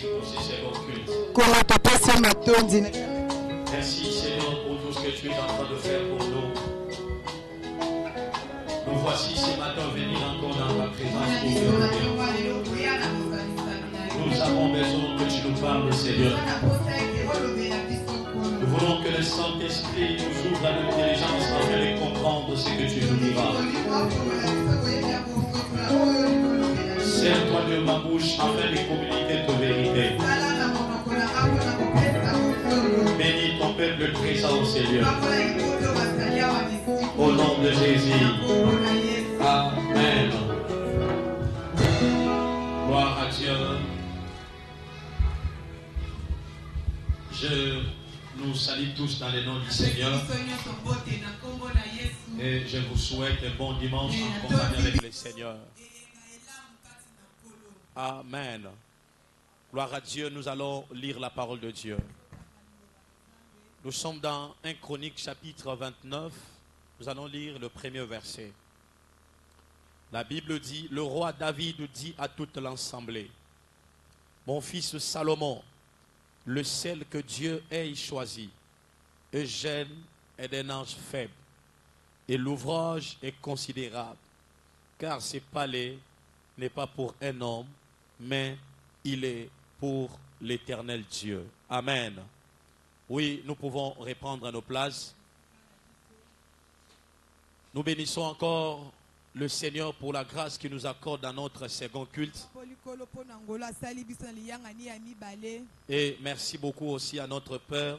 merci pour ces secondes cultes. Merci Seigneur pour tout ce que tu es en train de faire pour nous. Nous voici ce matin venir encore dans ta présence pour te bénir. Nous avons besoin que tu nous parles, Seigneur. Nous voulons que le Saint-Esprit nous ouvre à l'intelligence afin de comprendre ce que tu nous diras. Serre-toi de ma bouche afin de communiquer ta vérité. Bénis ton peuple présent, Seigneur. Au nom de Jésus. Amen. Gloire à Dieu. Je nous salue tous dans le nom du Seigneur. Et je vous souhaite un bon dimanche en compagnie avec le Seigneur. Amen. Gloire à Dieu, nous allons lire la parole de Dieu. Nous sommes dans 1 Chronique chapitre 29. Nous allons lire le premier verset. La Bible dit, le roi David dit à toute l'assemblée, mon fils Salomon, le seul que Dieu ait choisi, est jeune et d'un âge faible, et l'ouvrage est considérable, car ce palais n'est pas pour un homme, mais il est pour l'Éternel Dieu. Amen. Oui, nous pouvons reprendre nos places. Nous bénissons encore le Seigneur pour la grâce qu'il nous accorde dans notre second culte. Et merci beaucoup aussi à notre Père.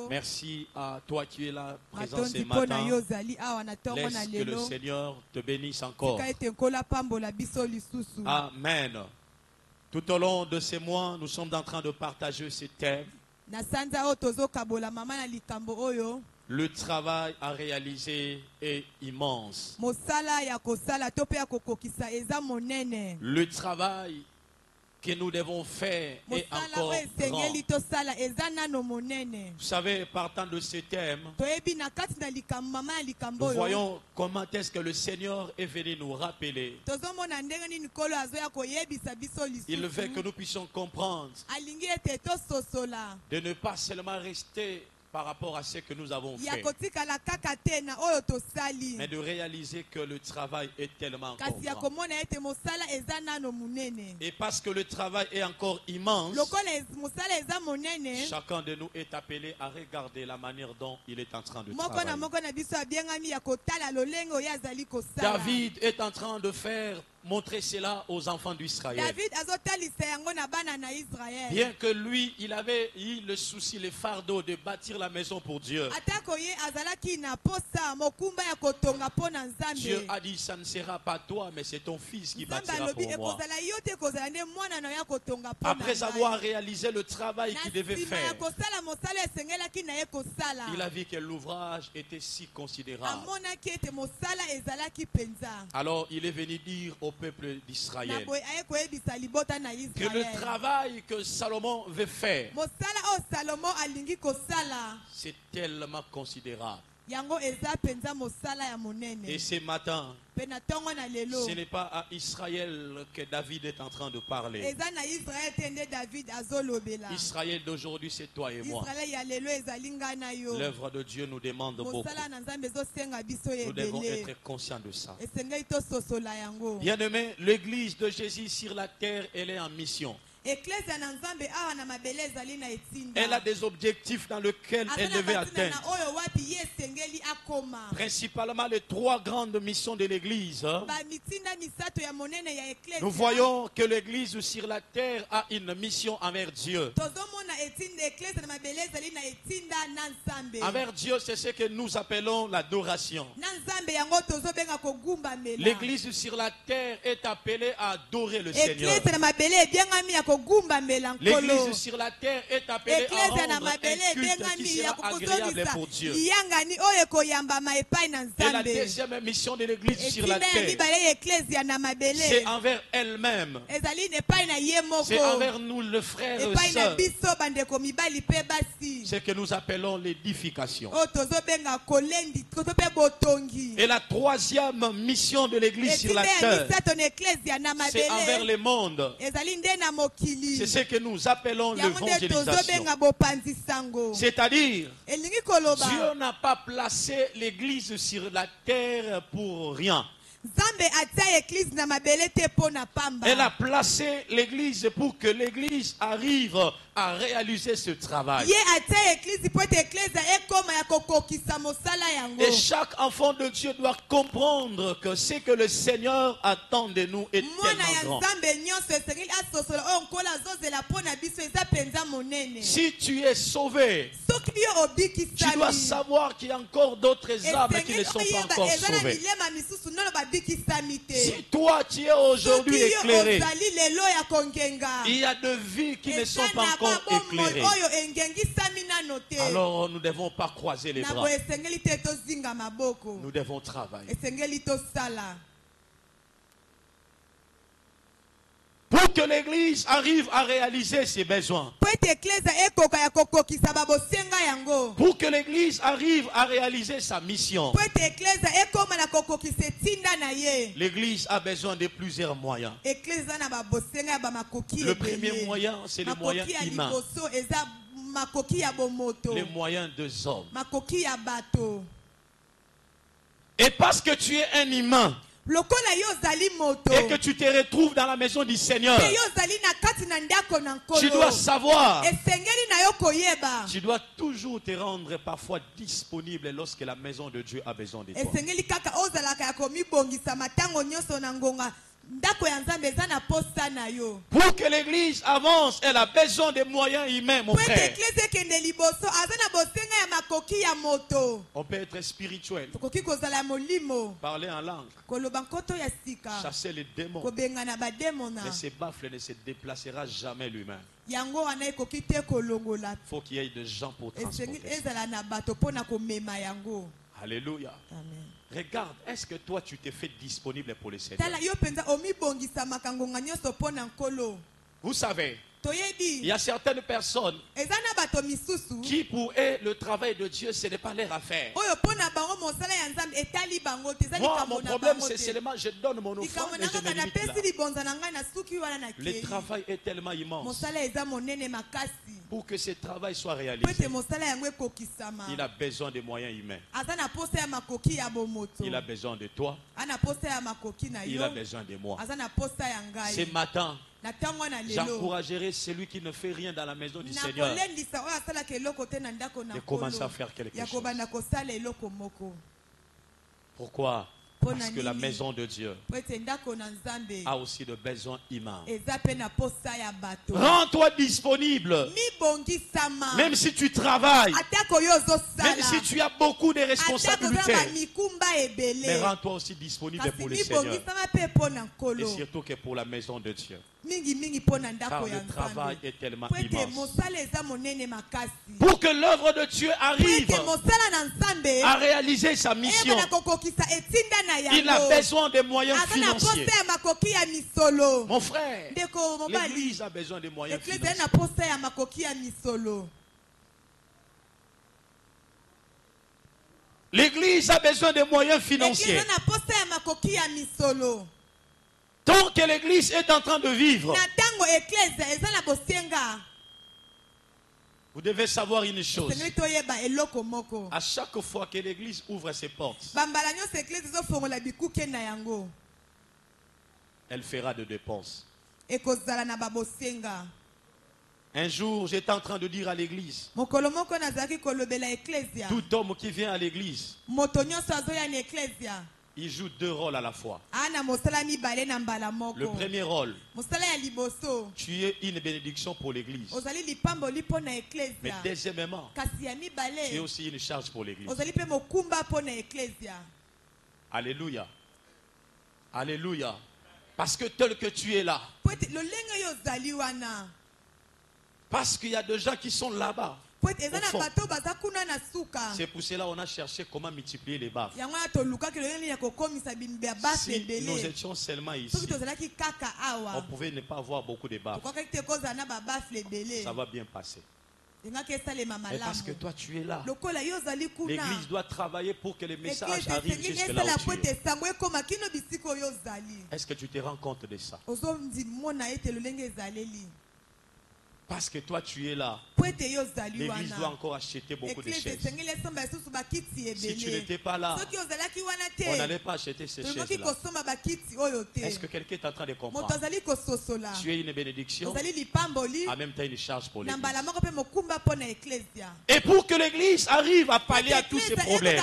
Merci à toi qui es là présent ce matin. Laisse que le Seigneur te bénisse encore. Amen. Tout au long de ces mois, nous sommes en train de partager ce thème. Le travail à réaliser est immense. Le travail que nous devons faire est encore grand. Vous savez, partant de ce thème, nous voyons comment est-ce que le Seigneur est venu nous rappeler. Il veut que nous puissions comprendre de ne pas seulement rester par rapport à ce que nous avons fait, mais de réaliser que le travail est tellement grand. Et parce que le travail est encore immense, chacun de nous est appelé à regarder la manière dont il est en train de travailler. David est en train de montrer cela aux enfants d'Israël. Bien que lui, il avait eu le souci, le fardeau de bâtir la maison pour Dieu. Dieu a dit, ça ne sera pas toi, mais c'est ton fils qui bâtira pour moi. Après avoir réalisé le travail qu'il devait faire, il a vu que l'ouvrage était si considérable. Alors il est venu dire au peuple d'Israël que le travail que Salomon veut faire, c'est tellement considérable. Et ce matin, ce n'est pas à Israël que David est en train de parler. Israël d'aujourd'hui, c'est toi et moi. L'œuvre de Dieu nous demande beaucoup. Nous devons être conscients de ça. Bien-aimé, l'église de Jésus sur la terre, elle est en mission. Elle a des objectifs dans lesquels elle devait atteindre. Principalement les trois grandes missions de l'église. Nous voyons que l'église sur la terre a une mission envers Dieu. Envers Dieu, c'est ce que nous appelons l'adoration. L'église sur la terre est appelée à adorer le Seigneur. L'église sur la terre est appelée à rendre un culte qui sera agréable pour Dieu. Et la deuxième mission de l'église sur la terre, c'est envers elle-même. C'est envers nous, le frère et sœurs. C'est que nous appelons l'édification. Et la troisième mission de l'église sur la terre, c'est envers le monde. C'est ce que nous appelons l'évangélisation. C'est-à-dire, Dieu n'a pas placé l'église sur la terre pour rien. Elle a placé l'église pour que l'église arrive à réaliser ce travail. Et chaque enfant de Dieu doit comprendre que ce que le Seigneur attend de nous est tellement grand. Si tu es sauvé, tu dois savoir qu'il y a encore d'autres âmes qui ne sont pas encore sauvées. Si toi tu es aujourd'hui éclairé, il y a de vies qui ne sont pas encore éclairées. Alors nous ne devons pas croiser les bras. Nous devons travailler. Pour que l'église arrive à réaliser ses besoins. Pour que l'église arrive à réaliser sa mission. L'église a besoin de plusieurs moyens. Le premier moyen, c'est le moyen humain. Les moyens des hommes. Et parce que tu es un humain, et que tu te retrouves dans la maison du Seigneur, tu dois savoir, tu dois toujours te rendre parfois disponible lorsque la maison de Dieu a besoin de toi. Pour que l'église avance, elle a besoin de moyens humains, mon frère. On peut être spirituel, parler en langue, chasser les démons, mais ce baffle ne se déplacera jamais lui-même. Il faut qu'il y ait des gens pour transporter. Alléluia. Amen. Regarde, est-ce que toi tu t'es fait disponible pour le Seigneur? Vous savez, il y a certaines personnes qui, pour eux, le travail de Dieu, ce n'est pas leur affaire. Moi, mon problème, c'est seulement je donne mon offrande et je me limite là. Le travail est tellement immense. Pour que ce travail soit réalisé, il a besoin de moyens humains. Il a besoin de toi. Il a besoin de moi. Ce matin, j'encouragerai celui qui ne fait rien dans la maison du Seigneur de commencer à faire quelque chose. Pourquoi? Parce que la maison de Dieu a aussi de besoins humains. Rends-toi disponible. Même si tu travailles, même si tu as beaucoup de responsabilités, mais rends-toi aussi disponible pour le Seigneur. Et surtout que pour la maison de Dieu. Car le travail est tellement immense. Pour que l'œuvre de Dieu arrive à réaliser sa mission, il a besoin de moyens financiers. Mon frère, l'église a besoin de moyens financiers. L'église a besoin de moyens financiers. Tant que l'église est en train de vivre, vous devez savoir une chose. À chaque fois que l'église ouvre ses portes, elle fera de dépenses. Un jour, j'étais en train de dire à l'église, tout homme qui vient à l'église, il joue deux rôles à la fois. Le premier rôle, tu es une bénédiction pour l'église. Mais deuxièmement, tu es aussi une charge pour l'église. Alléluia. Alléluia. Parce que tel que tu es là. Parce qu'il y a des gens qui sont là-bas. C'est pour cela qu'on a cherché comment multiplier les baffes. Si nous étions seulement ici, on pouvait ne pas avoir beaucoup de baffes. Ça va bien passer. Mais parce que toi tu es là, l'église doit travailler pour que le message arrive jusque là où tu es. Est-ce que tu te rends compte de ça? Parce que toi tu es là, l'église doit encore acheter beaucoup de chaises. Si tu n'étais pas là, on n'allait pas acheter ces chaises-là. Est-ce que quelqu'un est en train de comprendre? Tu es une bénédiction, en même temps une charge pour l'église. Et pour que l'église arrive à pallier à tous ces problèmes,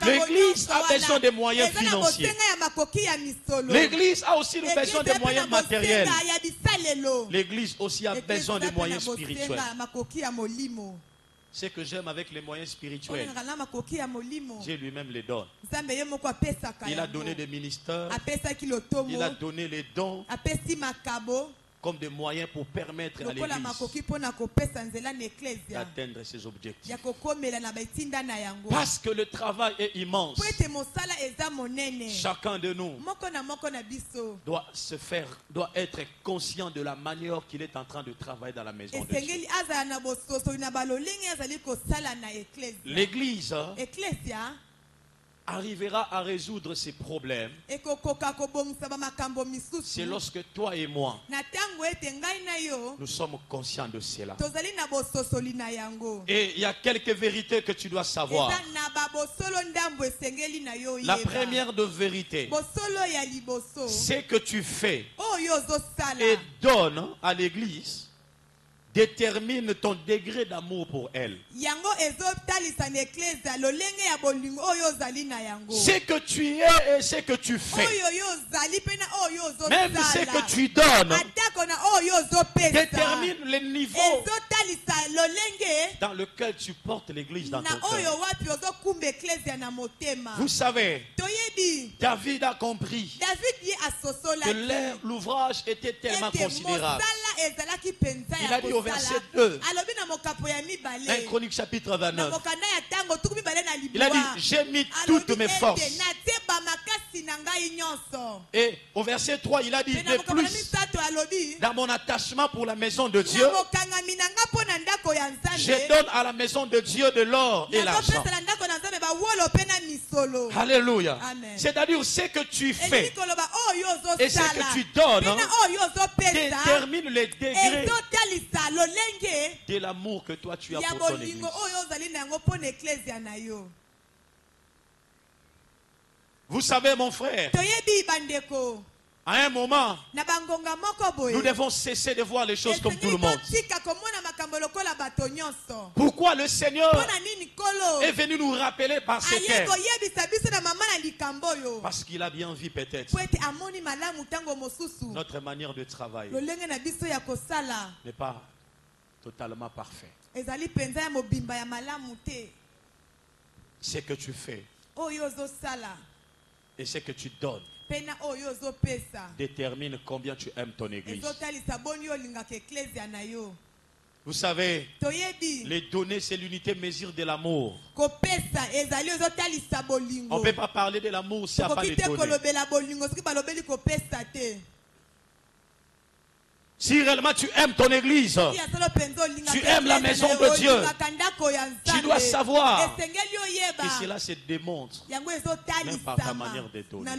l'église a besoin de moyens financiers. L'église a aussi besoin de moyens matériels. L'église aussi a besoin de moyens spirituels. Ce que j'aime avec les moyens spirituels, Dieu lui-même les donne. Il a donné des ministères, il a donné les dons comme des moyens pour permettre à l'église d'atteindre ses objectifs. Parce que le travail est immense. Chacun de nous doit être conscient de la manière qu'il est en train de travailler dans la maison de Dieu. L'église arrivera à résoudre ces problèmes, c'est lorsque toi et moi, nous sommes conscients de cela. Et il y a quelques vérités que tu dois savoir. La première de vérité, c'est que tu fais et donnes à l'église détermine ton degré d'amour pour elle. Ce que tu es et ce que tu fais, même ce que tu donnes, détermine le niveau dans lequel tu portes l'église dans ton cœur. Vous savez, David a compris que l'ouvrage était tellement considérable. Il a dit au verset 2, 1 Chronique chapitre 29, il a dit, j'ai mis toutes mes forces. Et au verset 3, il a dit, de plus, dans mon attachement pour la maison de Dieu, je donne à la maison de Dieu de l'or et l'argent. Alléluia. C'est-à-dire ce que tu fais et ce que tu donnes détermine les degrés de l'amour que toi tu as pour ton église. Vous savez mon frère, à un moment, nous devons cesser de voir les choses comme tout le monde. Pourquoi le Seigneur est venu nous rappeler par ce thème? Parce qu'il a bien vu peut-être notre manière de travailler n'est pas totalement parfait. Ce que tu fais et ce que tu donnes détermine combien tu aimes ton église. Vous savez, les données, c'est l'unité mesure de l'amour. On ne peut pas parler de l'amour s'il n'y a pas de données. Si réellement tu aimes ton église, tu aimes la maison de Dieu, tu dois savoir, et cela se démontre même par ta manière de donner.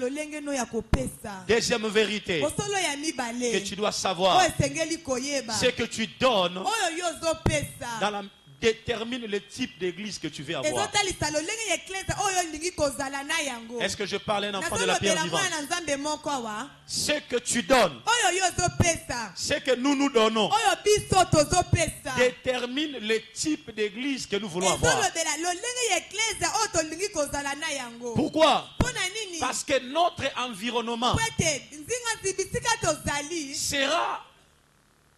Deuxième vérité que tu dois savoir, c'est que tu donnes détermine le type d'église que tu veux avoir. Est-ce que je parle à un enfant de la pierre vivante? Ce que tu donnes, ce que nous donnons, détermine le type d'église que nous voulons avoir. Pourquoi? Parce que notre environnement sera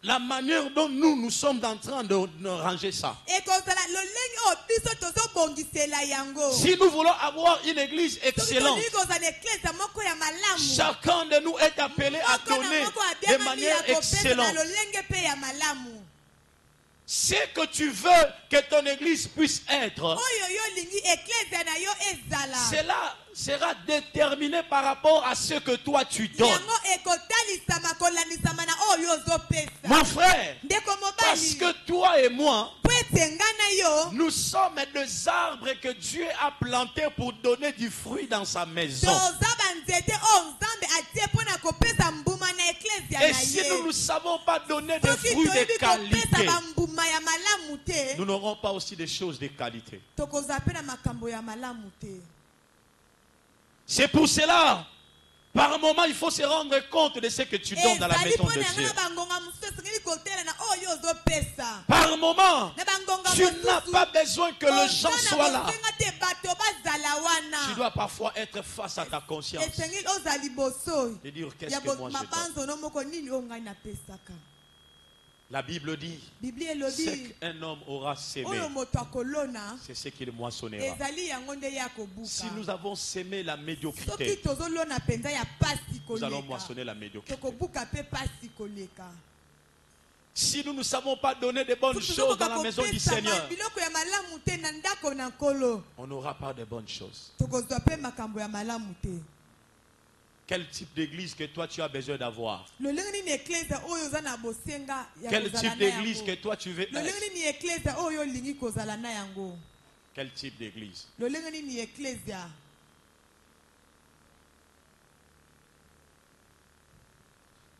la manière dont nous sommes en train de ranger ça. Si nous voulons avoir une église excellente, chacun de nous est appelé à donner de manière excellente. Ce que tu veux que ton église puisse être, cela sera déterminé par rapport à ce que toi tu donnes. Mon frère, parce que toi et moi, nous sommes des arbres que Dieu a plantés pour donner du fruit dans sa maison. Et si nous ne savons pas donner des fruits de qualité, nous n'aurons pas aussi des choses de qualité. C'est pour cela, par un moment, il faut se rendre compte de ce que tu donnes dans la maison de Dieu. Par un moment, tu n'as pas besoin que les gens soient là. Tu dois parfois être face à ta conscience et dire qu'est-ce que moi je donne. La Bible dit, ce qu'un homme aura sémé, c'est ce qu'il moissonnera. Si nous avons sémé la médiocrité, nous allons moissonner la médiocrité. Si nous ne savons pas donner de bonnes choses dans la maison du Seigneur, on n'aura pas de bonnes choses. Quel type d'église que toi tu as besoin d'avoir? Quel type d'église que toi tu veux être? Quel type d'église?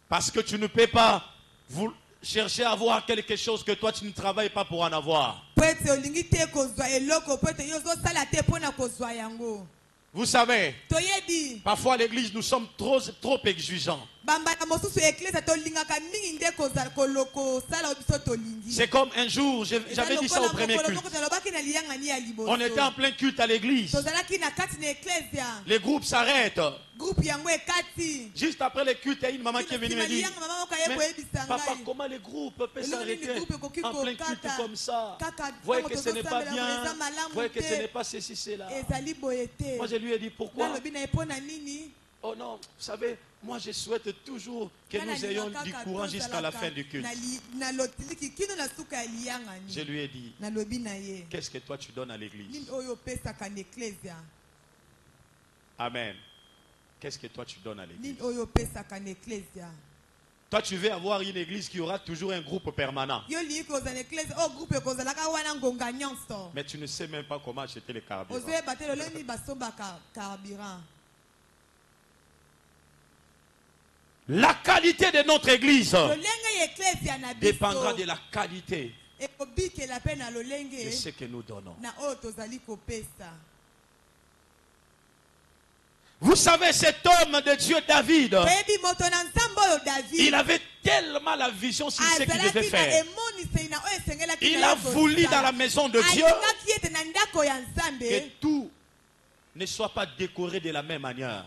Parce que tu ne peux pas chercher à avoir quelque chose que toi tu ne travailles pas pour en avoir. Vous savez, parfois à l'église nous sommes trop exigeants. C'est comme un jour, j'avais dit ça au premier culte. On était en plein culte à l'église. Les groupes s'arrêtent. Juste après le culte, il y a une maman qui est venue me dire, mais papa, comment les groupes peuvent s'arrêter en plein culte comme ça? Vous voyez que ce n'est pas bien. Vous voyez que ce n'est pas ceci, cela. Moi je lui ai dit pourquoi. Oh non, vous savez, moi je souhaite toujours que nous ayons du courant jusqu'à la fin du culte. Je lui ai dit, qu'est-ce que toi tu donnes à l'église? Amen. Qu'est-ce que toi tu donnes à l'église? Toi tu veux avoir une église qui aura toujours un groupe permanent. Mais tu ne sais même pas comment acheter le carburant. La qualité de notre église dépendra de la qualité de ce que nous donnons. Vous savez, cet homme de Dieu, David, il avait tellement la vision sur ce qu'il devait faire. Il a voulu dans la maison de Dieu que tout ne soit pas décoré de la même manière.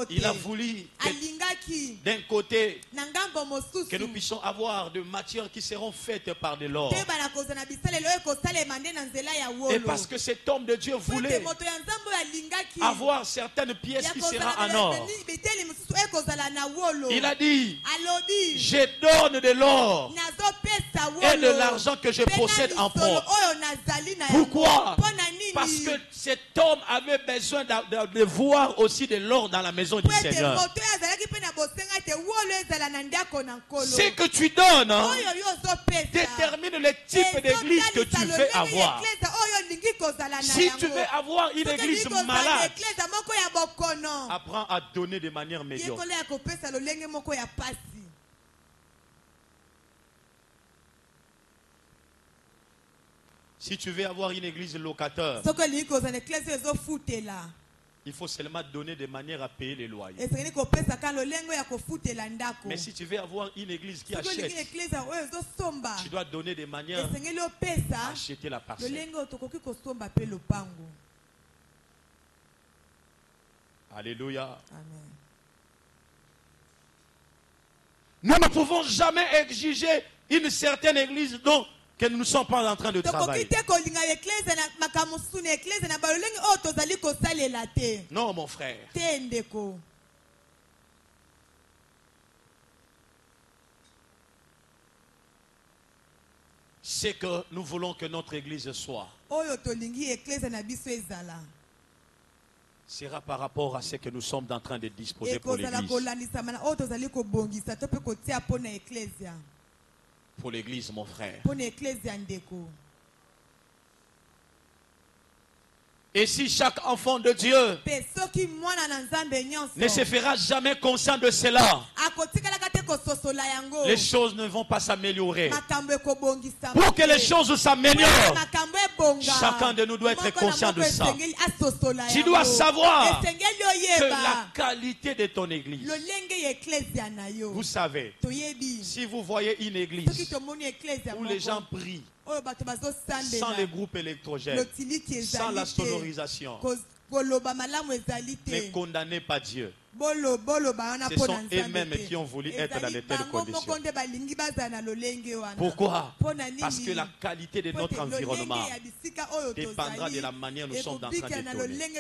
Il a voulu d'un côté que nous puissions avoir des matières qui seront faites par de l'or. Et parce que cet homme de Dieu voulait avoir certaines pièces qui seront en or, il a dit, je donne de l'or et de l'argent que je possède en propre. Pourquoi? Parce que cet homme avait besoin de voir aussi de l'or dans la maison du Seigneur. Ce que tu donnes détermine le type d'église que tu veux avoir. Si tu veux avoir une église malade, apprends à donner de manière médiocre. Si tu veux avoir une église locateur, il faut seulement donner de manière à payer les loyers. Mais si tu veux avoir une église qui achète, tu dois donner de manière à acheter la parcelle. Alléluia. Amen. Nous ne pouvons jamais exiger une certaine église dont que nous ne sommes pas en train de travailler. Non, mon frère. C'est que nous voulons que notre église soit. Sera par rapport à ce que nous sommes en train de disposer pour l'église. Pour l'église, mon frère. Et si chaque enfant de Dieu ne se fera jamais conscient de cela, les choses ne vont pas s'améliorer. Pour que les choses s'améliorent, chacun de nous doit être conscient de ça. Tu dois savoir que la qualité de ton église. Vous savez, si vous voyez une église où les gens prient, sans les groupes électrogènes, sans la sonorisation, ne condamnez pas Dieu. Ce sont eux-mêmes qui ont voulu être dans de telles conditions. Pourquoi? Parce que la qualité de notre environnement dépendra de la manière dont nous sommes en train de donner.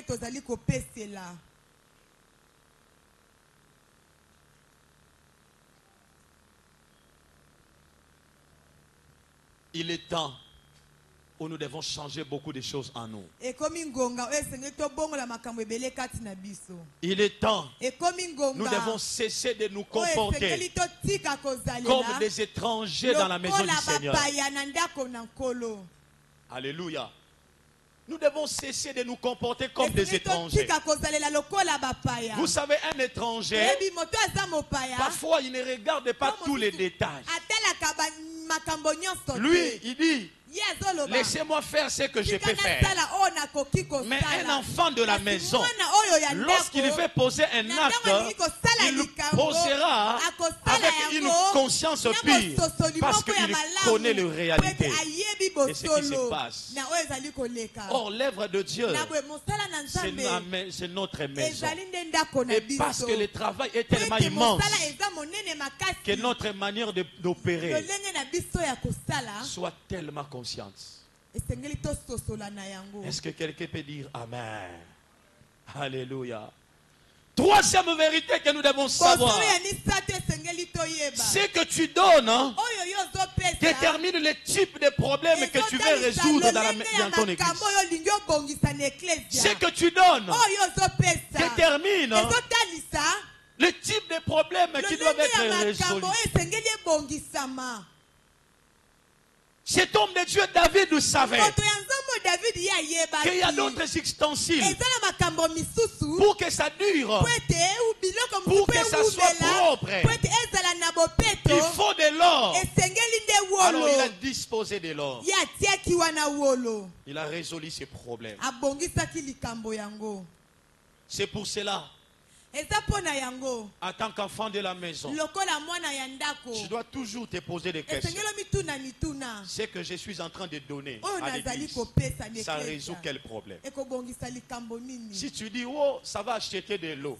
Il est temps où nous devons changer beaucoup de choses en nous. Il est temps, nous devons cesser de nous comporter comme des étrangers dans la maison du Seigneur. Alléluia. Nous devons cesser de nous comporter comme des étrangers. Vous savez, un étranger, parfois il ne regarde pas tous les détails. Lui, il dit, laissez-moi faire ce que je peux faire. Mais un enfant de la maison, lorsqu'il veut poser un acte, il posera avec une conscience pure, parce qu'il connaît la réalité et ce qui se passe. Or, l'œuvre de Dieu, c'est notre maison. Et parce que le travail est tellement immense, que notre manière d'opérer soit tellement consciente. Est-ce que quelqu'un peut dire Amen? Alléluia. Troisième vérité que nous devons savoir, c'est que tu donnes détermine le type de problème que tu veux résoudre dans ton église. Ce que tu donnes détermine le type de problème qui doit être résolu. Cet homme de Dieu, David, nous savait qu'il y a d'autres ustensiles pour que ça dure, pour que ça soit propre. Il faut de l'or. Alors il a disposé de l'or. Il a résolu ses problèmes. C'est pour cela, en tant qu'enfant de la maison, tu dois toujours te poser des questions. Ce que je suis en train de donner à l'église, ça résout quel problème? Si tu dis, oh, ça va acheter de l'eau,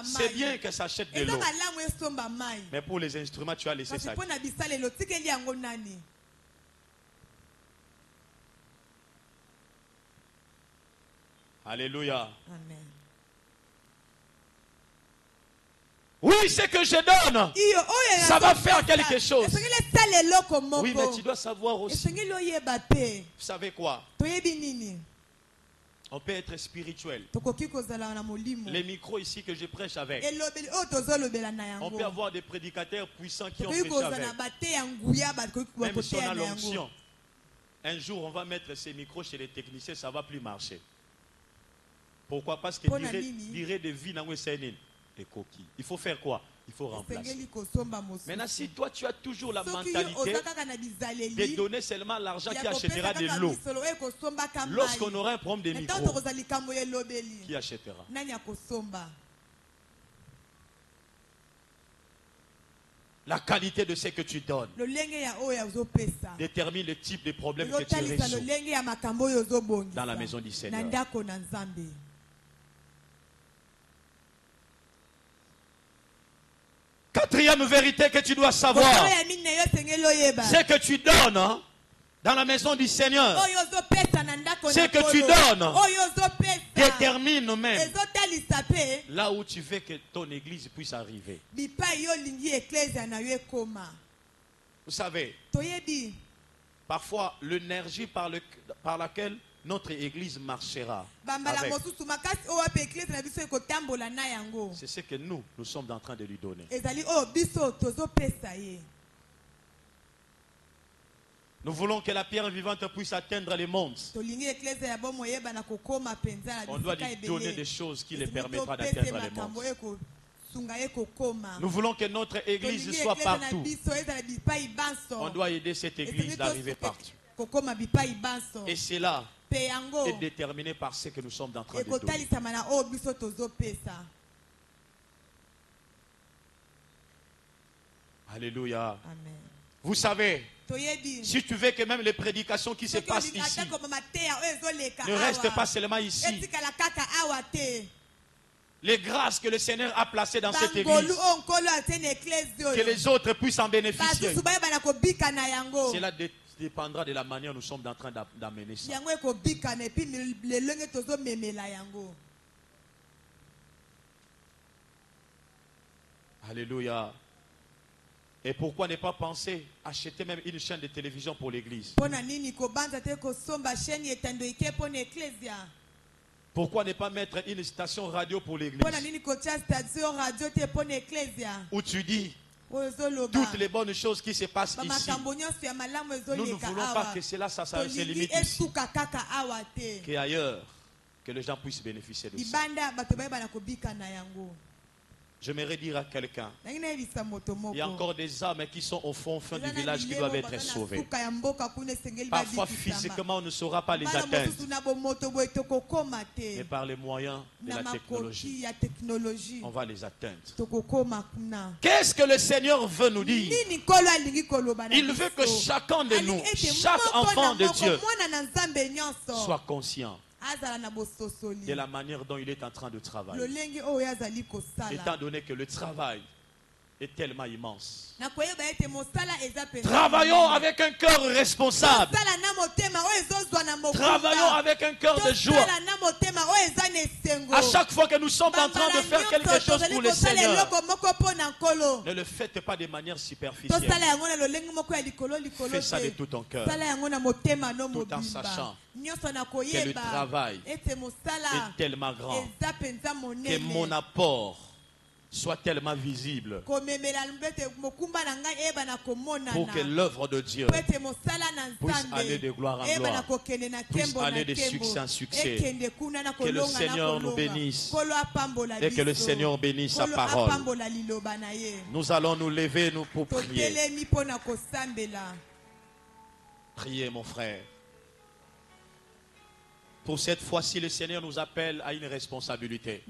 c'est bien que ça achète de l'eau. Mais pour les instruments, tu as laissé ça. Alléluia. Amen. Oui, ce que je donne, ça va faire quelque chose. Oui, mais tu dois savoir aussi. Vous savez quoi? On peut être spirituel. Les micros ici que je prêche avec, on peut avoir des prédicateurs puissants qui ont prêché avec. Même si on a l'onction, un jour on va mettre ces micros chez les techniciens, ça ne va plus marcher. Pourquoi? Parce que dirait de vie dans le Sénine. Il faut faire quoi? Il faut remplacer. Maintenant, si toi tu as toujours la mentalité de donner seulement l'argent qui achètera de l'eau, lorsqu'on aura un problème de micro, qui achètera? La qualité de ce que tu donnes détermine le type de problème que tu résous dans la maison du Seigneur. quatrième vérité que tu dois savoir, c'est que tu donnes hein, dans la maison du Seigneur. Ce que tu donnes détermine même là où tu veux que ton église puisse arriver. Vous savez, parfois l'énergie par laquelle notre église marchera avec, c'est ce que nous sommes en train de lui donner. Nous voulons que la pierre vivante puisse atteindre les mondes. On doit lui donner des choses qui les permettra d'atteindre les mondes. Nous voulons que notre église soit partout. On doit aider cette église d'arriver partout. Et c'est là est déterminé par ce que nous sommes en train de donner. Alléluia. Amen. Vous savez, si tu veux que même les prédications qui se passent ici ne restent pas seulement ici, les grâces que le Seigneur a placées dans cette église, que les autres puissent en bénéficier, cela dépendra de la manière dont nous sommes en train d'amener ça. Alléluia. Et pourquoi ne pas penser acheter même une chaîne de télévision pour l'église? Pourquoi ne pas mettre une station radio pour l'église? Où tu dis toutes les bonnes choses qui se passent ici. Nous ne voulons pas que cela ça se limite ici. Qu'ailleurs, que les gens puissent bénéficier de ça. J'aimerais dire à quelqu'un, il y a encore des âmes qui sont au fond du village qui doivent être sauvées. Parfois physiquement on ne saura pas les atteindre, mais par les moyens de la technologie, on va les atteindre. Qu'est-ce que le Seigneur veut nous dire? Il veut que chacun de nous, chaque enfant de Dieu, soit conscient de la manière dont il est en train de travailler. Étant donné que le travail est tellement immense. Travaillons avec un cœur responsable. Travaillons avec un cœur de joie. À chaque fois que nous sommes en train de faire quelque chose pour le Seigneur, ne le faites pas de manière superficielle. Fais ça de tout ton cœur, tout en sachant que le travail est tellement grand, que mon apport soit tellement visible pour que l'œuvre de Dieu puisse aller de gloire en gloire, puisse aller de succès en succès. Que le Seigneur nous bénisse et que le Seigneur bénisse sa parole. Nous allons nous lever pour prier. Priez, mon frère. Pour cette fois-ci, le Seigneur nous appelle à une responsabilité.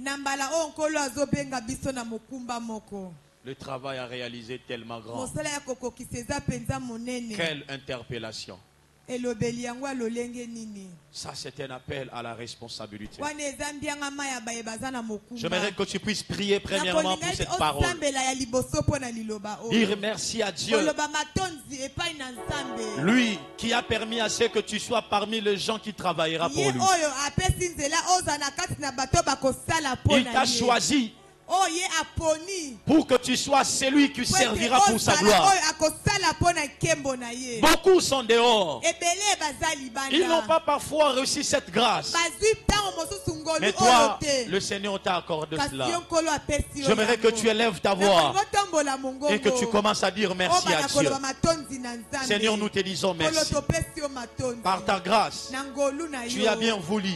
Le travail à réaliser est tellement grand. Quelle interpellation. Ça, c'est un appel à la responsabilité. J'aimerais que tu puisses prier premièrement pour cette parole. Dire merci à Dieu. Lui qui a permis à ce que tu sois parmi les gens qui travaillera pour lui. Il t'a choisi pour que tu sois celui qui servira pour sa gloire. Beaucoup sont dehors. Ils n'ont pas parfois reçu cette grâce. Mais toi, le Seigneur t'a accordé cela. J'aimerais que tu élèves ta voix et que tu commences à dire merci à Dieu. Seigneur, nous te disons merci. Par ta grâce, tu as bien voulu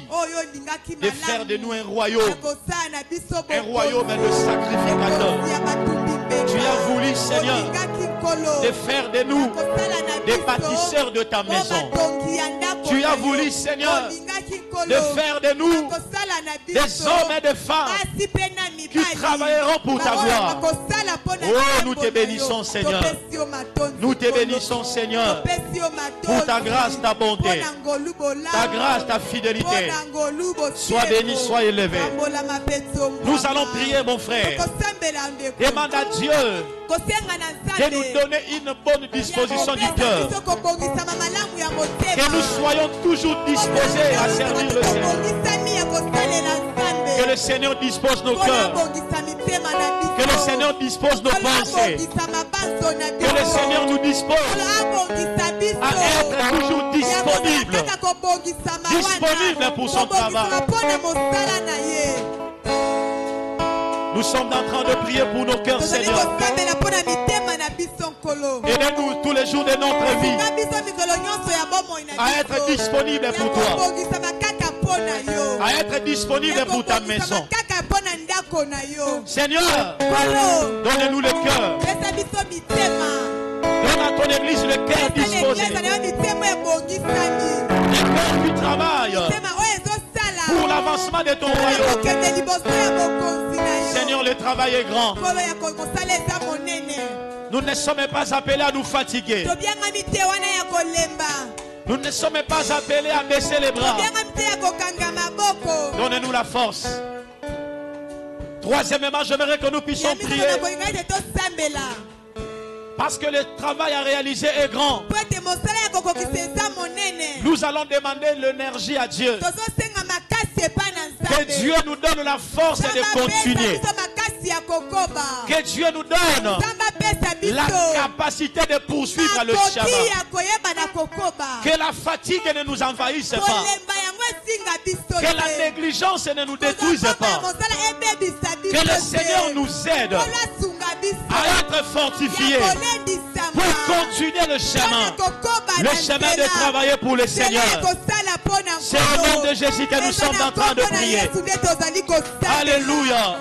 de faire de nous un royaume de sacrificateurs. Tu as voulu, Seigneur, de faire de nous des bâtisseurs de ta maison. Tu as voulu, Seigneur, de faire de nous des hommes et des femmes qui travailleront pour ta gloire. Oh, nous te bénissons, Seigneur. Nous te bénissons, Seigneur, pour ta grâce, ta bonté, ta grâce, ta fidélité. Sois béni, sois élevé. Nous allons prier, mon frère. Demande à Dieu de nous donner une bonne disposition du cœur. Que nous soyons toujours disposés à servir le Seigneur. Que le Seigneur dispose nos cœurs. Que le Seigneur dispose nos pensées. Que le Seigneur nous dispose à être toujours disponible. Disponible pour son travail. Nous sommes en train de prier pour nos cœurs, Seigneur. Aidez-nous tous les jours de notre vie à être disponible pour toi, à être disponible pour ta maison. Seigneur, donne-nous le cœur. Donne à ton église le cœur disposé. Le cœur qui travaille pour l'avancement de ton royaume. Seigneur, le travail est grand. Nous ne sommes pas appelés à nous fatiguer. Nous ne sommes pas appelés à baisser les bras. Donnez-nous la force. Troisièmement, j'aimerais que nous puissions prier. Parce que le travail à réaliser est grand. Nous allons demander l'énergie à Dieu. Que Dieu nous donne la force de continuer. Que Dieu nous donne la capacité de poursuivre le chemin. Que la fatigue ne nous envahisse pas. Que la négligence ne nous détruise pas. Que le Seigneur nous aide à être fortifiés pour continuer le chemin de travailler pour le Seigneur. C'est au nom de Jésus que nous sommes en train de prier. Alléluia.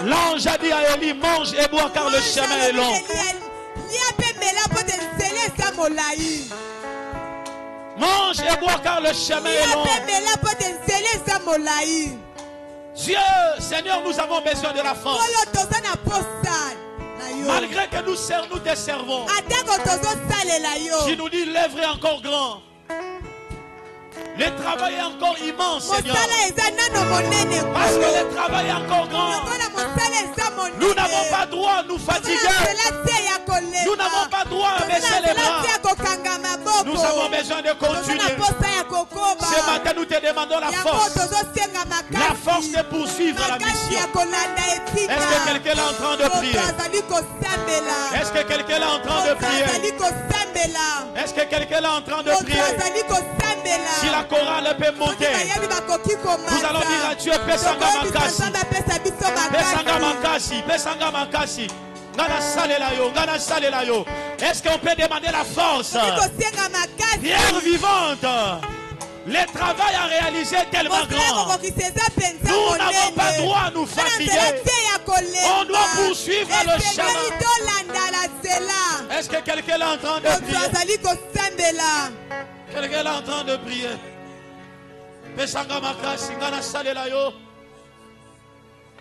L'ange a dit à Élie, mange et bois car le chemin est long. Mange et bois car le chemin est long. Dieu, Seigneur, nous avons besoin de la force. Malgré que nous te servons, tu nous dis l'œuvre est encore grand. Le travail est encore immense, Seigneur. Parce que le travail est encore grand. Nous n'avons pas droit à nous fatiguer. Nous n'avons pas droit à baisser les bras. Nous avons besoin de continuer. Ce matin, nous te demandons la force. La force de poursuivre la mission. Est-ce que quelqu'un est en train de prier? Est-ce que quelqu'un est en train de prier? Est-ce que quelqu'un est en train de prier? Si la chorale peut monter, nous allons dire à Dieu, Pesanga Makasi, Pesanga Makasi, Pesanga Makasi. Est-ce qu'on peut demander la force? Pierre vivante. Le travail à réaliser est tellement grand. Nous n'avons pas droit à nous fatiguer. On doit poursuivre le chemin. Est-ce que quelqu'un est en train de prier? Quelqu'un est en train de prier.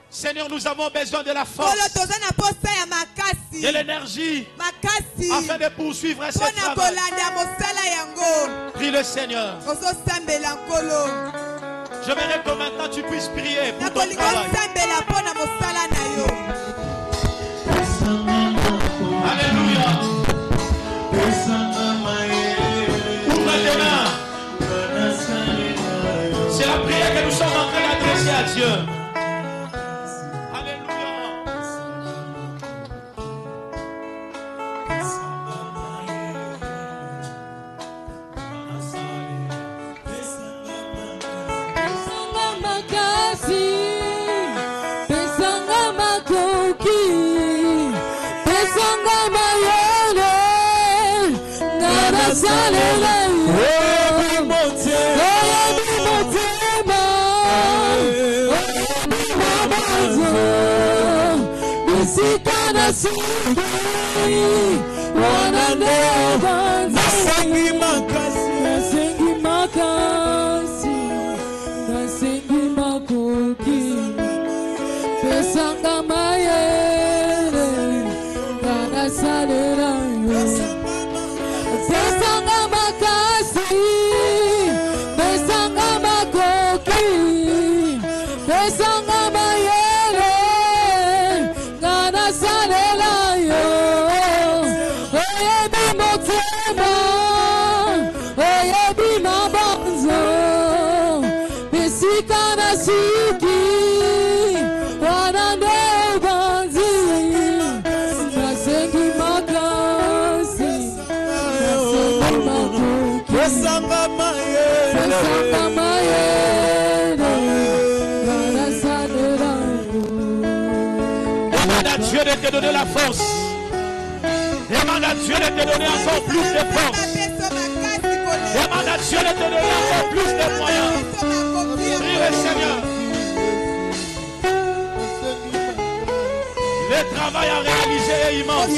Seigneur, nous avons besoin de la force, de l'énergie, afin de poursuivre ce travail. Prie le Seigneur. J'aimerais que maintenant tu puisses prier pour ton travail. Alléluia. Ouvre tes mains. C'est la prière que nous sommes en train d'adresser à Dieu. Demande à Dieu de te donner la force. Demande à Dieu de te donner encore plus de force. Demande à Dieu de te donner encore plus de moyens. Prie le Seigneur. Le travail à réaliser est immense.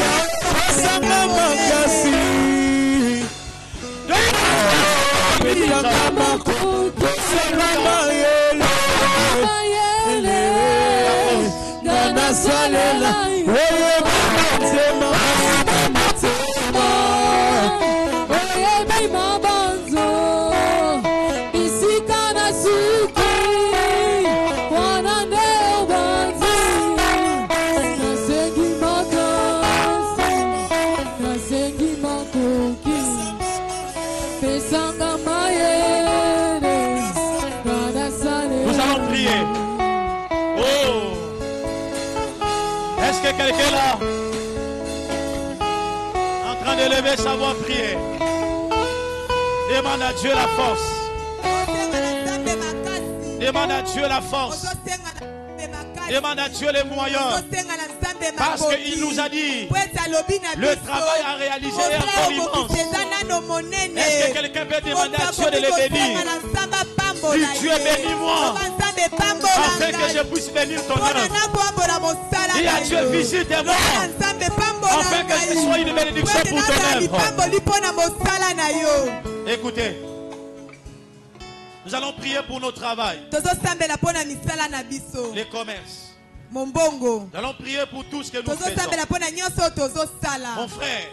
Quelqu'un là en train de lever sa voix, prier. Demande à Dieu la force. Demande à Dieu la force. Demande à Dieu les moyens. Parce qu'il nous a dit le travail à réaliser est encore immense. Est-ce que quelqu'un peut demander à Dieu de le bénir? Si Dieu bénis-moi afin que je puisse bénir ton œuvre. Dis à Dieu, visite-moi afin que je sois une bénédiction pour ton œuvre. Écoutez, nous allons prier pour notre travail, les commerces. Nous allons prier pour tout ce que nous faisons. Mon frère,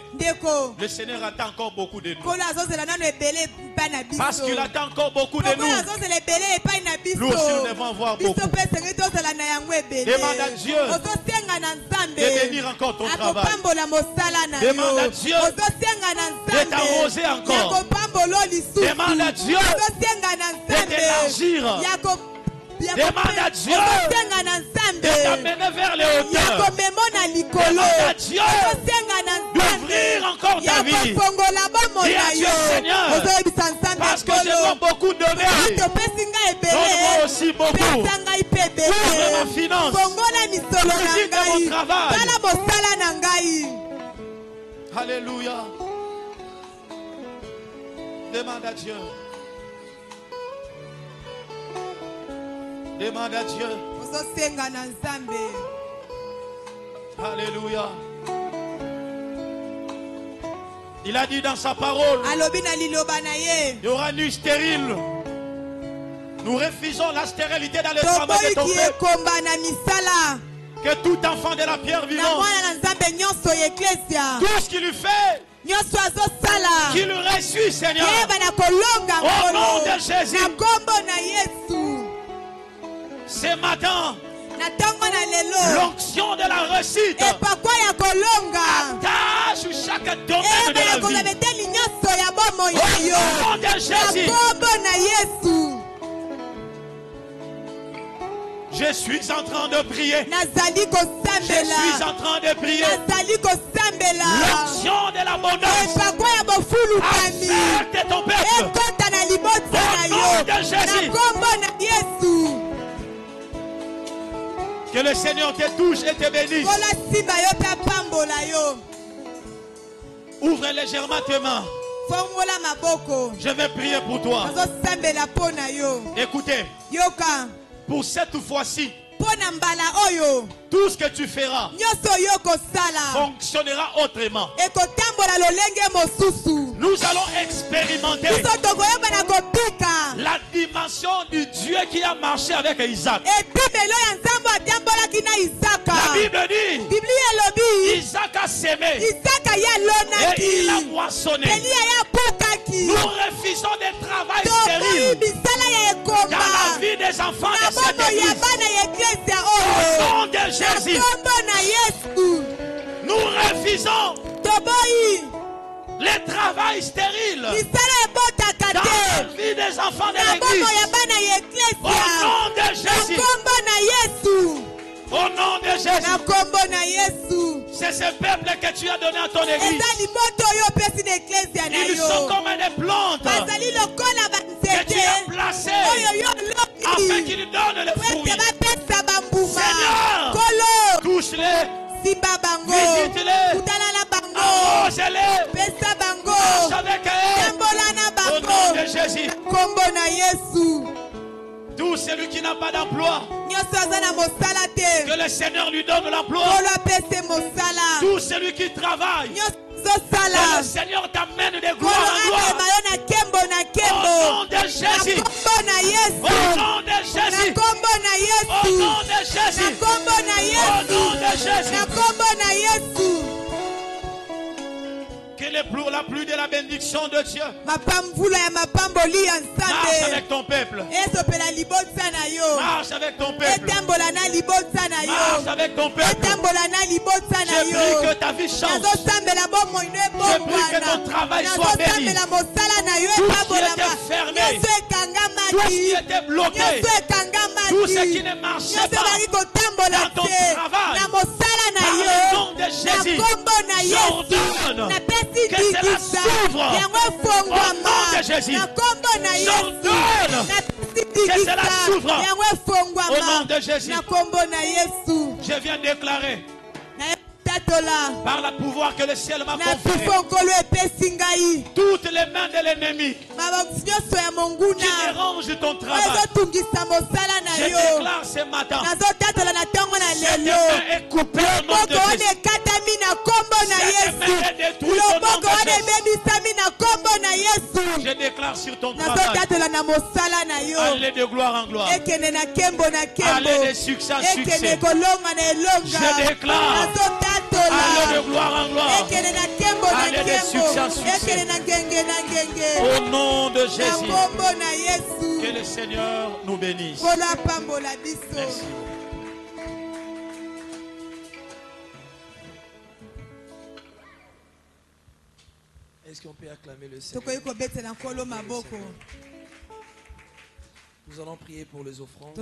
le Seigneur attend encore beaucoup de nous. Parce qu'il attend encore beaucoup de nous. Nous aussi nous devons avoir beaucoup. Demande à Dieu de bénir encore ton travail. Demande à Dieu de t'arroser encore. Demande à Dieu de t'élargir. Demande à Dieu de t'amener vers les hauteurs. Demande à Dieu d'ouvrir encore ta vie. Dis à Dieu, Seigneur, parce que je veux beaucoup donner. Donne-moi aussi beaucoup. Ouvre ma finance. Visite mon travail. Alléluia. Demande à Dieu. Demande à Dieu. Alléluia. Il a dit dans sa parole, il y aura nuit stérile. Nous refusons la stérilité dans le travail de ton peuple. Que tout enfant de la pierre vivante, tout ce qu'il lui fait, qu'il lui reçut, Seigneur, au nom de Jésus. Ce matin, l'onction de la réussite attache chaque domaine de la vie. Au nom de Jésus, je suis en train de prier. Je suis en train de prier. L'onction de l'abondance affecte ton peuple. Au nom de Jésus. Que le Seigneur te touche et te bénisse. Ouvre légèrement tes mains. Je vais prier pour toi. Écoutez. Pour cette fois-ci, tout ce que tu feras fonctionnera autrement. Nous allons expérimenter la dimension du Dieu qui a marché avec Isaac. La Bible dit, Isaac a semé et il a moissonné. Nous refusons des travail stérile dans la vie des enfants de cette église. Au nom de Jésus, nous refusons les travail stérile dans la vie des enfants de l'église. Au nom de Jésus. Au nom de Jésus. C'est ce peuple que tu as donné à ton église. Ils sont comme des plantes que tu as placées afin qu'ils donnent les fruits. Seigneur, touche-les, visite-les, arrose-les, marche avec eux. Au nom de Jésus. Tout celui qui n'a pas d'emploi, que le Seigneur lui donne l'emploi. Tout celui qui travaille, que le Seigneur t'amène de gloire en gloire. Au nom de Jésus. Au nom de Jésus. Au nom de Jésus. Au nom de Jésus. Que la pluie de la bénédiction de Dieu marche avec ton peuple. Marche avec ton peuple. Marche avec ton peuple. Je prie que ta vie change. Je prie que ton travail soit béni. Tout ce qui était fermé, tout ce qui était bloqué, tout ce qui ne marchait pas dans ton travail, par le nom de Jésus, j'ordonne que cela s'ouvre. Au nom de Jésus, j'ordonne que cela s'ouvre. Au nom de Jésus, je viens déclarer par le pouvoir que le ciel m'a conféré, toutes les mains de l'ennemi qui dérangent ton travail, je déclare ce matin, cette main est coupée au nom de Jésus. Cette main est détruite au nom de Jésus. Je déclare sur ton travail, allez de gloire en gloire, allez de succès en succès. Je déclare, allez de gloire en gloire, allez de succès en succès. Au nom de Jésus, que le Seigneur nous bénisse. Merci. Est-ce qu'on peut acclamer le Seigneur? Nous allons prier pour les offrandes.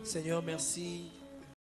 Seigneur, merci